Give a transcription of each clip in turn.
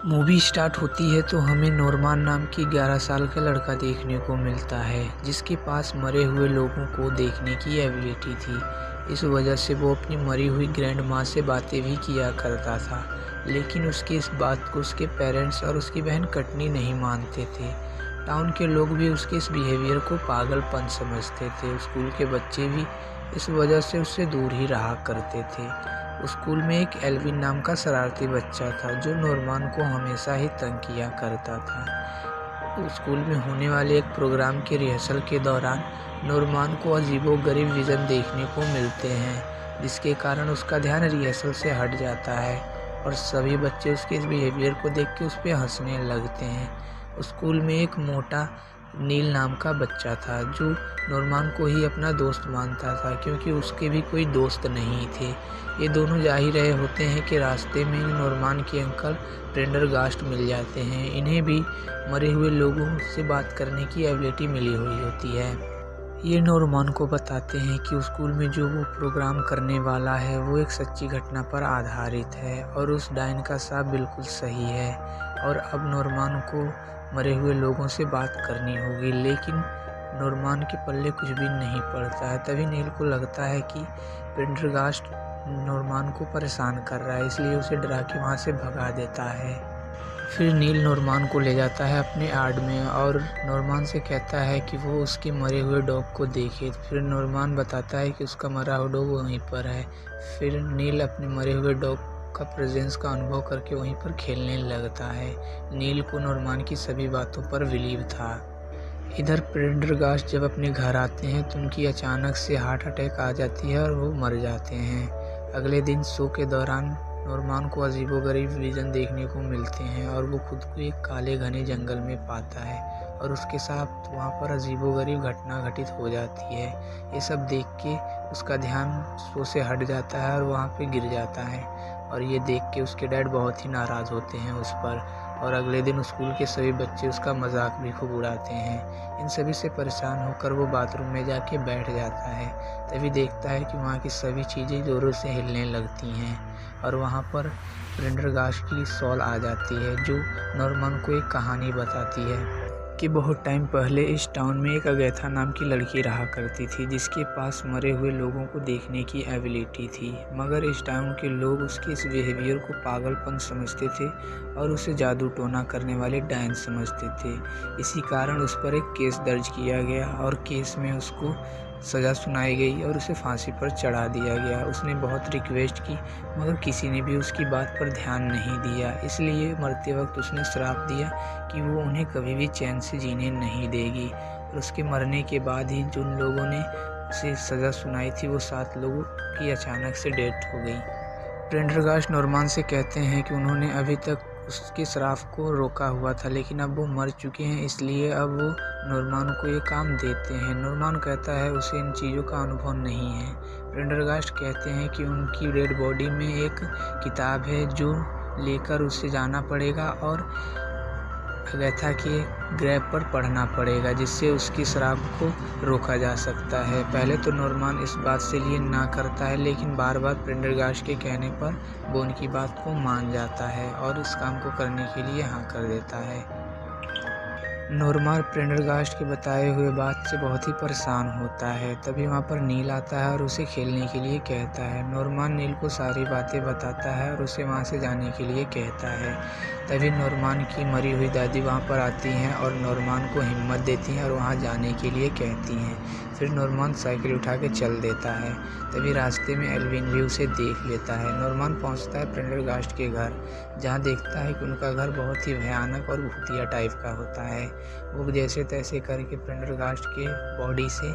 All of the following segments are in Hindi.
मूवी स्टार्ट होती है तो हमें नॉर्मान नाम की 11 साल का लड़का देखने को मिलता है, जिसके पास मरे हुए लोगों को देखने की एबिलिटी थी। इस वजह से वो अपनी मरी हुई ग्रैंड माँ से बातें भी किया करता था, लेकिन उसकी इस बात को उसके पेरेंट्स और उसकी बहन कटनी नहीं मानते थे। टाउन के लोग भी उसके इस बिहेवियर को पागलपन समझते थे। स्कूल के बच्चे भी इस वजह से उससे दूर ही रहा करते थे। स्कूल में एक एल्विन नाम का शरारती बच्चा था, जो नॉर्मान को हमेशा ही तंग किया करता था। स्कूल में होने वाले एक प्रोग्राम के रिहर्सल के दौरान नॉर्मान को अजीबोगरीब विज़न देखने को मिलते हैं, जिसके कारण उसका ध्यान रिहर्सल से हट जाता है और सभी बच्चे उसके इस बिहेवियर को देख के उस पर हंसने लगते हैं। स्कूल में एक मोटा नील नाम का बच्चा था, जो नॉर्मान को ही अपना दोस्त मानता था, क्योंकि उसके भी कोई दोस्त नहीं थे। ये दोनों जा ही रहे होते हैं कि रास्ते में नॉर्मान के अंकल प्रेंडरगास्ट मिल जाते हैं। इन्हें भी मरे हुए लोगों से बात करने की एबिलिटी मिली हुई होती है। ये नॉर्मान को बताते हैं कि स्कूल में जो वो प्रोग्राम करने वाला है वो एक सच्ची घटना पर आधारित है और उस डायन का साथ बिल्कुल सही है और अब नॉर्मान को मरे हुए लोगों से बात करनी होगी। लेकिन नॉर्मान के पल्ले कुछ भी नहीं पड़ता है। तभी नील को लगता है कि प्रेंडरगास्ट नॉर्मान को परेशान कर रहा है, इसलिए उसे डरा के वहाँ से भगा देता है। फिर नील नॉर्मान को ले जाता है अपने यार्ड में और नॉर्मान से कहता है कि वो उसके मरे हुए डॉग को देखे। फिर नॉर्मान बताता है कि उसका मरा हुआ डॉग वहीं पर है। फिर नील अपने मरे हुए डॉग का प्रेजेंस का अनुभव करके वहीं पर खेलने लगता है। नील को नॉर्मान की सभी बातों पर बिलीव था। इधर प्रेंडरगास्ट जब अपने घर आते हैं तो उनकी अचानक से हार्ट अटैक आ जाती है और वो मर जाते हैं। अगले दिन शो के दौरान नॉर्मान को अजीबोगरीब विजन देखने को मिलते हैं और वो खुद को एक काले घने जंगल में पाता है और उसके साथ वहाँ पर अजीबोगरीब घटना घटित हो जाती है। ये सब देख के उसका ध्यान शो से हट जाता है और वहाँ पे गिर जाता है और ये देख के उसके डैड बहुत ही नाराज़ होते हैं उस पर और अगले दिन स्कूल के सभी बच्चे उसका मजाक भी खूब उड़ाते हैं। इन सभी से परेशान होकर वो बाथरूम में जाके बैठ जाता है। तभी देखता है कि वहाँ की सभी चीज़ें ज़ोरों से हिलने लगती हैं और वहाँ पर प्रेंडरगास्ट की सॉल आ जाती है, जो नॉर्मान को एक कहानी बताती है कि बहुत टाइम पहले इस टाउन में एक अगेथा नाम की लड़की रहा करती थी, जिसके पास मरे हुए लोगों को देखने की एबिलिटी थी। मगर इस टाउन के लोग उसके इस बिहेवियर को पागलपन समझते थे और उसे जादू टोना करने वाले डायन समझते थे। इसी कारण उस पर एक केस दर्ज किया गया और केस में उसको सज़ा सुनाई गई और उसे फांसी पर चढ़ा दिया गया। उसने बहुत रिक्वेस्ट की मगर किसी ने भी उसकी बात पर ध्यान नहीं दिया, इसलिए मरते वक्त उसने श्राप दिया कि वो उन्हें कभी भी चैन से जीने नहीं देगी। और उसके मरने के बाद ही जिन लोगों ने उसे सज़ा सुनाई थी वो 7 लोगों की अचानक से डेथ हो गई। प्रेंडरगास्ट नॉर्मान से कहते हैं कि उन्होंने अभी तक उसके श्राप को रोका हुआ था, लेकिन अब वो मर चुके हैं, इसलिए अब वो नॉर्मान को ये काम देते हैं। नॉर्मान कहता है उसे इन चीज़ों का अनुभव नहीं है। प्रेंडरगास्ट कहते हैं कि उनकी डेड बॉडी में एक किताब है जो लेकर उसे जाना पड़ेगा और अगेथा के ग्रेव पर पढ़ना पड़ेगा, जिससे उसकी श्राप को रोका जा सकता है। पहले तो नॉर्मान इस बात से लिए ना करता है, लेकिन बार बार प्रेंडरगास्ट के कहने पर वो उनकी बात को मान जाता है और इस काम को करने के लिए हाँ कर देता है। नॉर्मान प्रेंडरगास्ट के बताए हुए बात से बहुत ही परेशान होता है। तभी वहाँ पर नील आता है और उसे खेलने के लिए कहता है। नॉर्मान नील को सारी बातें बताता है और उसे वहाँ से जाने के लिए कहता है। तभी नॉर्मान की मरी हुई दादी वहाँ पर आती हैं और नॉर्मान को हिम्मत देती हैं और वहाँ जाने के लिए कहती हैं। फिर नॉर्मान साइकिल उठा के चल देता है। तभी रास्ते में एल्विन भी उसे देख लेता है। नॉर्मान पहुँचता है प्रेंडरगास्ट के घर, जहाँ देखता है कि उनका घर बहुत ही भयानक और भूतिया टाइप का होता है। वो जैसे तैसे करके प्रेंडरगास्ट के बॉडी से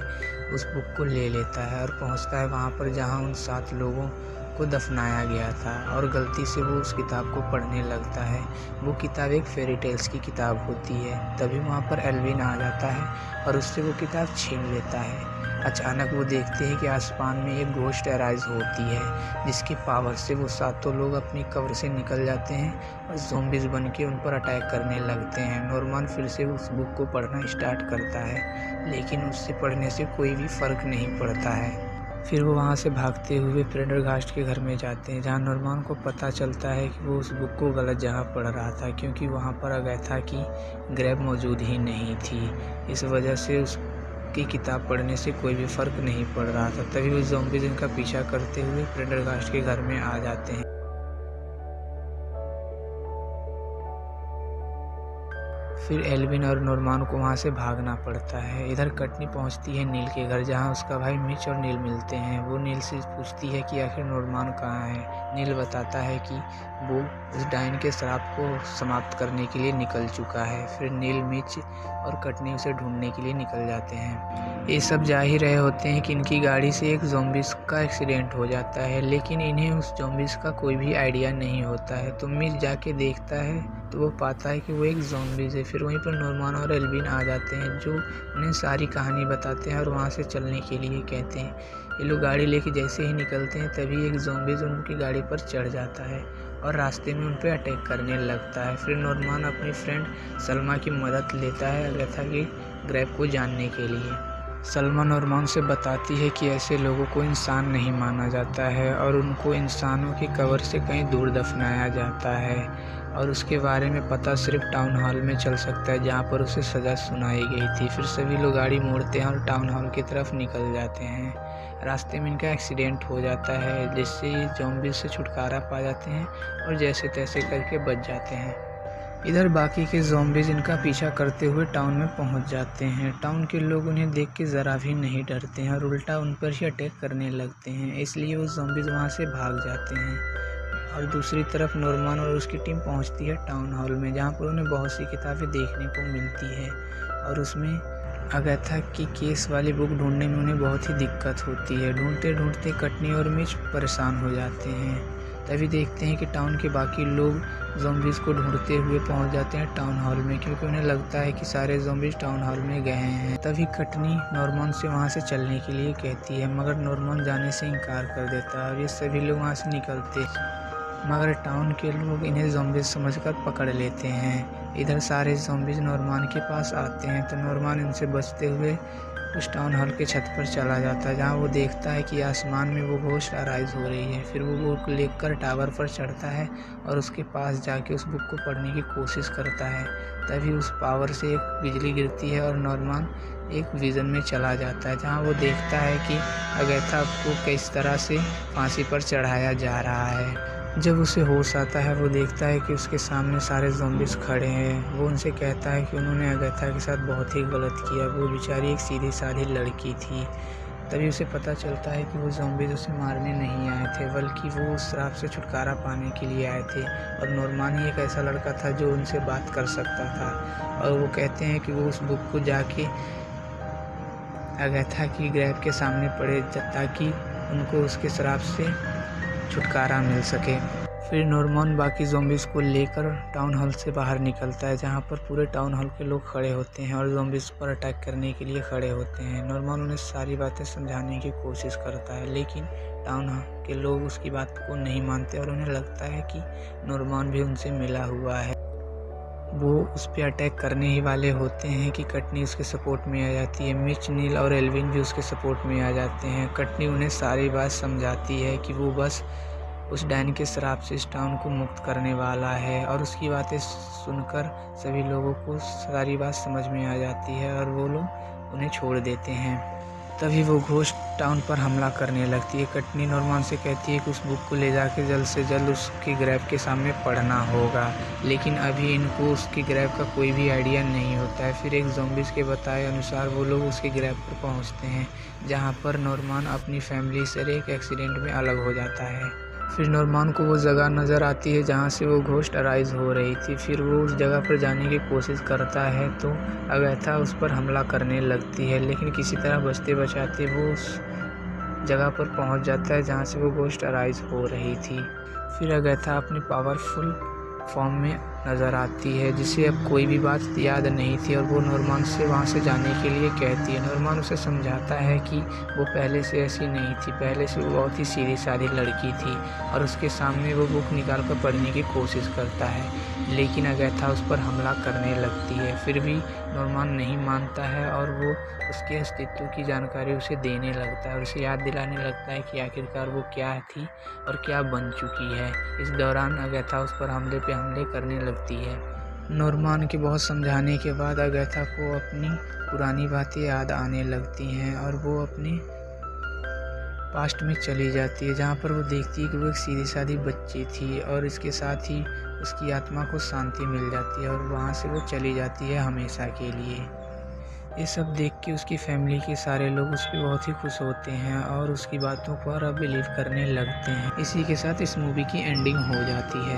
उस बुक को ले लेता है और पहुंचता है वहां पर जहां उन 7 लोगों को दफनाया गया था और गलती से वो उस किताब को पढ़ने लगता है। वो किताब एक फेरी टेल्स की किताब होती है। तभी वहाँ पर एल्विन आ जाता है और उससे वो किताब छीन लेता है। अचानक वो देखते हैं कि आसमान में एक घोस्ट अराइज होती है, जिसकी पावर से वो 7 लोग अपनी कब्र से निकल जाते हैं और ज़ॉम्बीज बन के उन पर अटैक करने लगते हैं। नॉर्मान फिर से उस बुक को पढ़ना स्टार्ट करता है, लेकिन उससे पढ़ने से कोई भी फ़र्क नहीं पड़ता है। फिर वो वहाँ से भागते हुए प्रेंडरगास्ट के घर में जाते हैं, जहाँ नॉर्मान को पता चलता है कि वो उस बुक को गलत जगह पढ़ रहा था, क्योंकि वहाँ पर अगैथा की ग्रैब मौजूद ही नहीं थी। इस वजह से उसकी किताब पढ़ने से कोई भी फ़र्क नहीं पड़ रहा था। तभी वो ज़ॉम्बीज़ इनका पीछा करते हुए प्रेंडरगास्ट के घर में आ जाते हैं। फिर एल्विन और नॉर्मान को वहाँ से भागना पड़ता है। इधर कटनी पहुँचती है नील के घर, जहाँ उसका भाई मिच और नील मिलते हैं। वो नील से पूछती है कि आखिर नॉर्मान कहाँ है। नील बताता है कि वो उस डायन के श्राप को समाप्त करने के लिए निकल चुका है। फिर नील, मिच और कटनी उसे ढूंढने के लिए निकल जाते हैं। ये सब जा ही रहे होते हैं कि इनकी गाड़ी से एक ज़ॉम्बीज़ का एक्सीडेंट हो जाता है, लेकिन इन्हें उस ज़ॉम्बीज़ का कोई भी आइडिया नहीं होता है। तो मिच जाके देखता है तो वो पाता है कि वो एक ज़ॉम्बीज़ है। फिर वहीं पर नॉर्मान और एल्विन आ जाते हैं, जो उन्हें सारी कहानी बताते हैं और वहाँ से चलने के लिए कहते हैं। ये लोग गाड़ी लेके जैसे ही निकलते हैं, तभी एक ज़ॉम्बीज़ उनकी गाड़ी पर चढ़ जाता है और रास्ते में उन पर अटैक करने लगता है। फिर नॉर्मान अपनी फ्रेंड सलमा की मदद लेता है अगैथा की ग्रैब को जानने के लिए। सलमा नॉर्मान से बताती है कि ऐसे लोगों को इंसान नहीं माना जाता है और उनको इंसानों की कब्र से कहीं दूर दफनाया जाता है, और उसके बारे में पता सिर्फ टाउन हॉल में चल सकता है, जहाँ पर उसे सज़ा सुनाई गई थी। फिर सभी लोग गाड़ी मोड़ते हैं और टाउन हॉल की तरफ निकल जाते हैं। रास्ते में इनका एक्सीडेंट हो जाता है, जिससे ये ज़ॉम्बीज़ से छुटकारा पा जाते हैं और जैसे तैसे करके बच जाते हैं। इधर बाकी के ज़ॉम्बीज़ इनका पीछा करते हुए टाउन में पहुंच जाते हैं। टाउन के लोग उन्हें देख के ज़रा भी नहीं डरते हैं और उल्टा उन पर ही अटैक करने लगते हैं, इसलिए वो ज़ॉम्बीज़ वहां से भाग जाते हैं। और दूसरी तरफ नॉर्मान और उसकी टीम पहुंचती है टाउन हॉल में, जहां पर उन्हें बहुत सी किताबें देखने को मिलती है और उसमें अगैथा की केस वाली बुक ढूंढने में उन्हें बहुत ही दिक्कत होती है। ढूंढते ढूंढते कटनी और मिच परेशान हो जाते हैं। तभी देखते हैं कि टाउन के बाकी लोग ज़ॉम्बीज़ को ढूंढते हुए पहुंच जाते हैं टाउन हॉल में, क्योंकि उन्हें लगता है कि सारे ज़ॉम्बीज़ टाउन हॉल में गए हैं। तभी कटनी नॉर्मान से वहां से चलने के लिए कहती है, मगर नॉर्मान जाने से इनकार कर देता है और ये सभी लोग वहां से निकलते हैं, मगर टाउन के लोग इन्हें ज़ॉम्बीज़ समझकर पकड़ लेते हैं। इधर सारे ज़ॉम्बीज़ नॉर्मान के पास आते हैं, तो नॉर्मान इनसे बचते हुए उस टाउन हॉल के छत पर चला जाता है, जहाँ वो देखता है कि आसमान में वो घोस्ट अराइज हो रही है। फिर वो बुक लेकर टावर पर चढ़ता है और उसके पास जाके उस बुक को पढ़ने की कोशिश करता है। तभी उस पावर से एक बिजली गिरती है और नॉर्मान एक विज़न में चला जाता है, जहाँ वो देखता है कि अगैथा को किस तरह से फांसी पर चढ़ाया जा रहा है। जब उसे होश आता है, वो देखता है कि उसके सामने सारे ज़ॉम्बीज़ खड़े हैं। वो उनसे कहता है कि उन्होंने अगैथा के साथ बहुत ही गलत किया, वो बेचारी एक सीधी साधी लड़की थी। तभी उसे पता चलता है कि वो ज़ॉम्बीज़ उसे मारने नहीं आए थे, बल्कि वो उस श्राप से छुटकारा पाने के लिए आए थे, और नॉर्मान ही एक ऐसा लड़का था जो उनसे बात कर सकता था। और वो कहते हैं कि वो उस बुक को जाके अगैथा की ग्रैब के सामने पढ़े, ताकि उनको उसके श्राप से छुटकारा मिल सके। फिर नॉर्मान बाकी ज़ॉम्बीज़ को लेकर टाउन हॉल से बाहर निकलता है, जहां पर पूरे टाउन हॉल के लोग खड़े होते हैं और ज़ॉम्बीज़ पर अटैक करने के लिए खड़े होते हैं। नॉर्मान उन्हें सारी बातें समझाने की कोशिश करता है, लेकिन टाउन हॉल के लोग उसकी बात को नहीं मानते और उन्हें लगता है कि नॉर्मान भी उनसे मिला हुआ है। वो उस पर अटैक करने ही वाले होते हैं कि कटनी उसके सपोर्ट में आ जाती है। मिच, नील और एल्विन भी उसके सपोर्ट में आ जाते हैं। कटनी उन्हें सारी बात समझाती है कि वो बस उस डायन के श्राप से इस टाउन को मुक्त करने वाला है, और उसकी बातें सुनकर सभी लोगों को सारी बात समझ में आ जाती है और वो लोग उन्हें छोड़ देते हैं। तभी वो घोस्ट टाउन पर हमला करने लगती है। कटनी नॉर्मान से कहती है कि उस बुक को ले जाके जल्द से जल्द उसकी ग्रैब के सामने पढ़ना होगा, लेकिन अभी इनको उसकी ग्रैब का कोई भी आइडिया नहीं होता है। फिर एक ज़ॉम्बीज़ के बताए अनुसार वो लोग उसकी ग्रैब पर पहुंचते हैं, जहां पर नॉर्मान अपनी फैमिली से एक एक्सीडेंट में अलग हो जाता है। फिर नॉर्मान को वो जगह नज़र आती है जहाँ से वो घोस्ट अराइज हो रही थी। फिर वो उस जगह पर जाने की कोशिश करता है, तो अगैथा उस पर हमला करने लगती है, लेकिन किसी तरह बचते बचाते वो उस जगह पर पहुँच जाता है जहाँ से वो घोस्ट अराइज हो रही थी। फिर अगैथा अपनी पावरफुल फॉर्म में नज़र आती है, जिसे अब कोई भी बात याद नहीं थी और वो नॉर्मन से वहाँ से जाने के लिए कहती है। नॉर्मन उसे समझाता है कि वो पहले से ऐसी नहीं थी, पहले से वो बहुत ही सीधी-सादी लड़की थी और उसके सामने वो बुक निकाल कर पढ़ने की कोशिश करता है, लेकिन अगेथा उस पर हमला करने लगती है। फिर भी नॉर्मन नहीं मानता है और वो उसके अस्तित्व की जानकारी उसे देने लगता है और उसे याद दिलाने लगता है कि आखिरकार वो क्या थी और क्या बन चुकी है। इस दौरान अगेथा उस पर हमले पे हमले करने लगती है। नॉर्मन के बहुत समझाने के बाद अगेथा को अपनी पुरानी बातें याद आने लगती हैं और वो अपने पास्ट में चली जाती है, जहाँ पर वो देखती है कि वो एक सीधी-सादी बच्ची थी और इसके साथ ही उसकी आत्मा को शांति मिल जाती है और वहाँ से वो चली जाती है हमेशा के लिए। ये सब देख के उसकी फैमिली के सारे लोग उस पे बहुत ही खुश होते हैं और उसकी बातों पर अब बिलीव करने लगते हैं। इसी के साथ इस मूवी की एंडिंग हो जाती है।